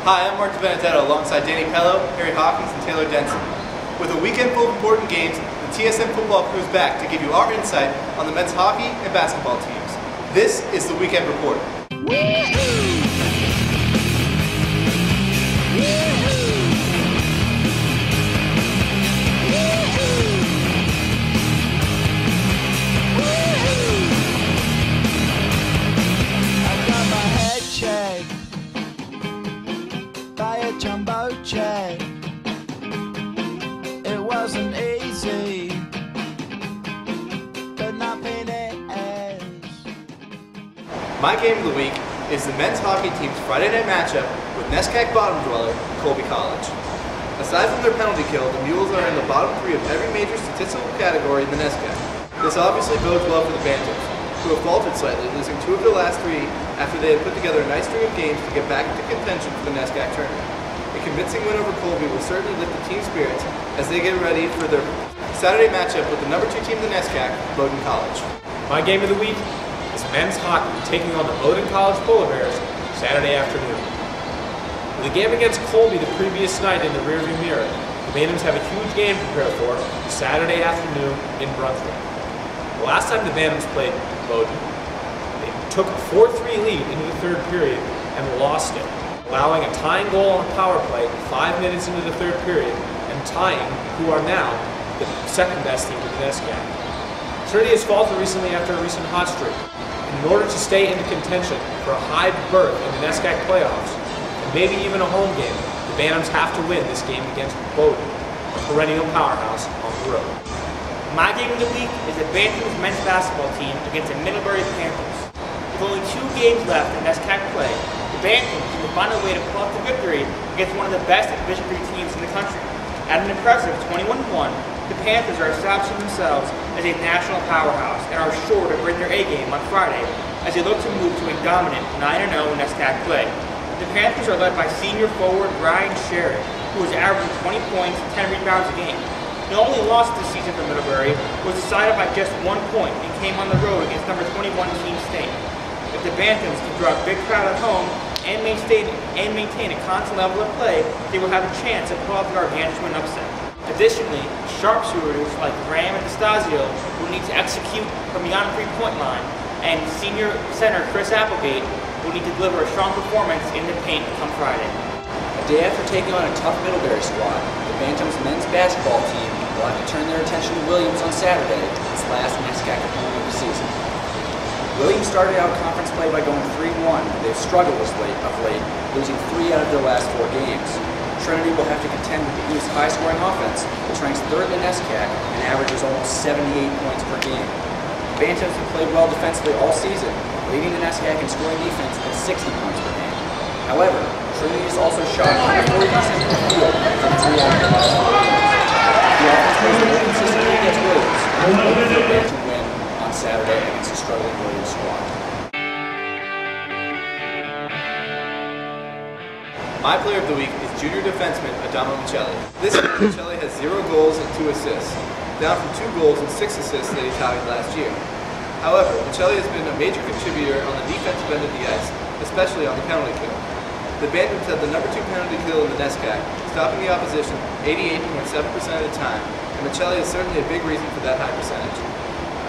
Hi, I'm Mark Benedetto alongside Danny Pello, Harry Hawkins, and Taylor Denson. With a weekend full of important games, the TSN Football Crew is back to give you our insight on the men's hockey and basketball teams. This is the Weekend Report. Jumbo check. It wasn't easy, but nothing is. My game of the week is the men's hockey team's Friday night matchup with NESCAC bottom dweller Colby College. Aside from their penalty kill, the Mules are in the bottom 3 of every major statistical category in the NESCAC. This obviously bodes well for the Bantams, who have faltered slightly, losing 2 of their last 3 after they had put together a nice string of games to get back into contention for the NESCAC tournament. A convincing win over Colby will certainly lift the team's spirits as they get ready for their Saturday matchup with the number 2 team in the NESCAC, Bowdoin College. My game of the week is men's hockey taking on the Bowdoin College Polar Bears Saturday afternoon. With a game against Colby the previous night in the rearview mirror, the Bantams have a huge game to prepare for Saturday afternoon in Brunswick. The last time the Bantams played Bowdoin, they took a 4-3 lead into the 3rd period and lost it, allowing a tying goal on a power play 5 minutes into the 3rd period and tying who are now the 2nd best team in the NESCAC. Trinity has faltered recently after a recent hot streak. In order to stay into contention for a high berth in the NESCAC playoffs, and maybe even a home game, the Bantams have to win this game against Bowdoin, a perennial powerhouse on the road. My game of the week is the Bantams men's basketball team against the Middlebury Panthers. With only 2 games left in NESCAC play, the Bantams will find a way to pull off the victory against one of the best Division III teams in the country. At an impressive 21-1, the Panthers are establishing themselves as a national powerhouse and are sure to bring their A-game on Friday as they look to move to a dominant 9-0 NESCAC play. The Panthers are led by senior forward Ryan Sherritt, who is averaging 20 points and 10 rebounds a game. The only loss this season for Middlebury was decided by just 1 point and came on the road against number 21 Team State. If the Bantams can draw a big crowd at home and maintain a constant level of play, they will have a chance to pull off the gargantuan upset. Additionally, sharpshooters like Graham and DeStasio will need to execute from beyond the 3-point line, and senior center Chris Applegate will need to deliver a strong performance in the paint come Friday. A day after taking on a tough Middlebury squad, the Bantams men's basketball team will have to turn their attention to Williams on Saturday, its last NESCAC opponent of the season. Williams started out conference play by going 3-1, but they've struggled of late, losing 3 out of their last 4 games. Trinity will have to contend with the East's high-scoring offense, which ranks 3rd in NESCAC and averages almost 78 points per game. The Bantams have played well defensively all season, leading the NESCAC in scoring defense at 60 points per game. However, Trinity is also shot 40% from the field from 3 out of the last 4 games. The offense plays more consistently against Williams, and will be prepared to win on Saturday against a struggling Williams squad. My player of the week is junior defenseman Adamo Michelli. This year, Michelli has 0 goals and 2 assists, down from 2 goals and 6 assists that he tallied last year. However, Michelli has been a major contributor on the defensive end of the ice, especially on the penalty kill. The Bantams had the number 2 penalty kill in the NESCAC, stopping the opposition 88.7% of the time, and Michelli is certainly a big reason for that high percentage.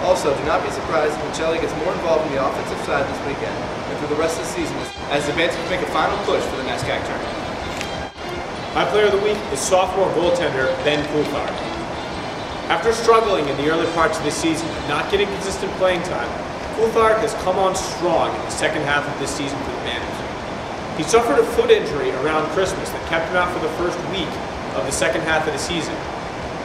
Also, do not be surprised if Michelli gets more involved in the offensive side this weekend and through the rest of the season as the Bantams make a final push for the NESCAC tournament. My player of the week is sophomore goaltender Ben Coulthard. After struggling in the early parts of the season and not getting consistent playing time, Coulthard has come on strong in the second half of this season for the Bantams. He suffered a foot injury around Christmas that kept him out for the first week of the second half of the season.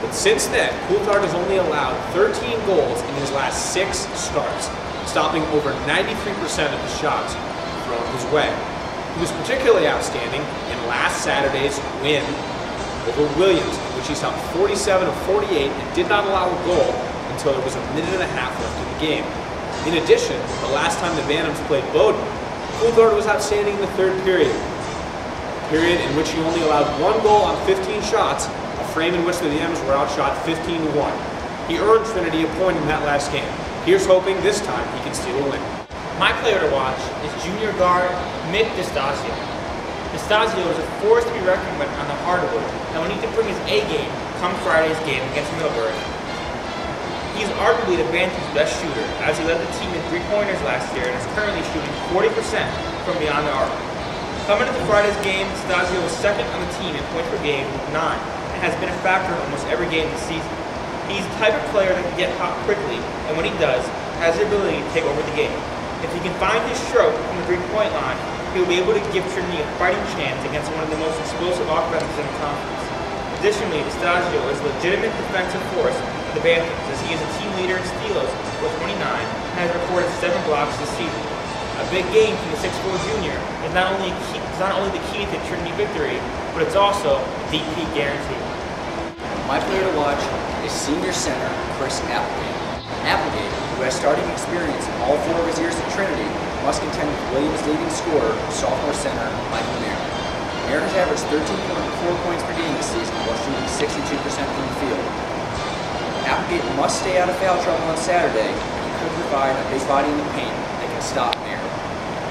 But since then, Coulthard has only allowed 13 goals in his last 6 starts, stopping over 93% of the shots thrown his way. He was particularly outstanding in last Saturday's win over Williams, in which he stopped 47 of 48 and did not allow a goal until there was a minute and a half left in the game. In addition, the last time the Bantams played Bowdoin, Coulthard was outstanding in the 3rd period, a period in which he only allowed 1 goal on 15 shots, a frame in which the Bantams were outshot 15-1. He earned Trinity a point in that last game. Here's hoping this time he can steal a win. My player to watch is junior guard Mick DeStasio. The Stasio is a force to be reckoned with on the hardwood, and will need to bring his A game come Friday's game against Middlebury. He is arguably the Bantam's best shooter, as he led the team in three-pointers last year and is currently shooting 40% from beyond the arc. Coming into Friday's game, Stasio is second on the team in points per game with 9, and has been a factor in almost every game this season. He's the type of player that can get hot quickly, and when he does, has the ability to take over the game. If he can find his stroke from the three-point line, he will be able to give Trinity a fighting chance against one of the most explosive offenses in the conference. Additionally, Stasio is a legitimate defensive force for the Bantams, as he is a team leader in steals with 29 and has recorded 7 blocks this season. A big game from the 6'4 junior is not only the key to Trinity victory, but it's also a deep peak guarantee. My player to watch is senior center Chris Applegate. Applegate, who has starting experience in all 4 of his years at Trinity, must contend with Williams' leading scorer, sophomore center Michael Mayer. Mayer has averaged 13.4 points per game this season while shooting 62% from the field. Applegate must stay out of foul trouble on Saturday, and he could provide a big body in the paint that can stop Mayer.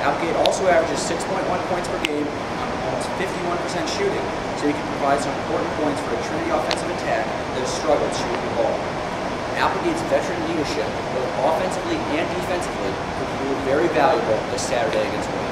Applegate also averages 6.1 points per game on almost 51% shooting, so he can provide some important points for a Trinity offensive attack that has struggled shooting the ball. Applegate's veteran leadership, both offensively and defensively, could prove very valuable this Saturday against Williams.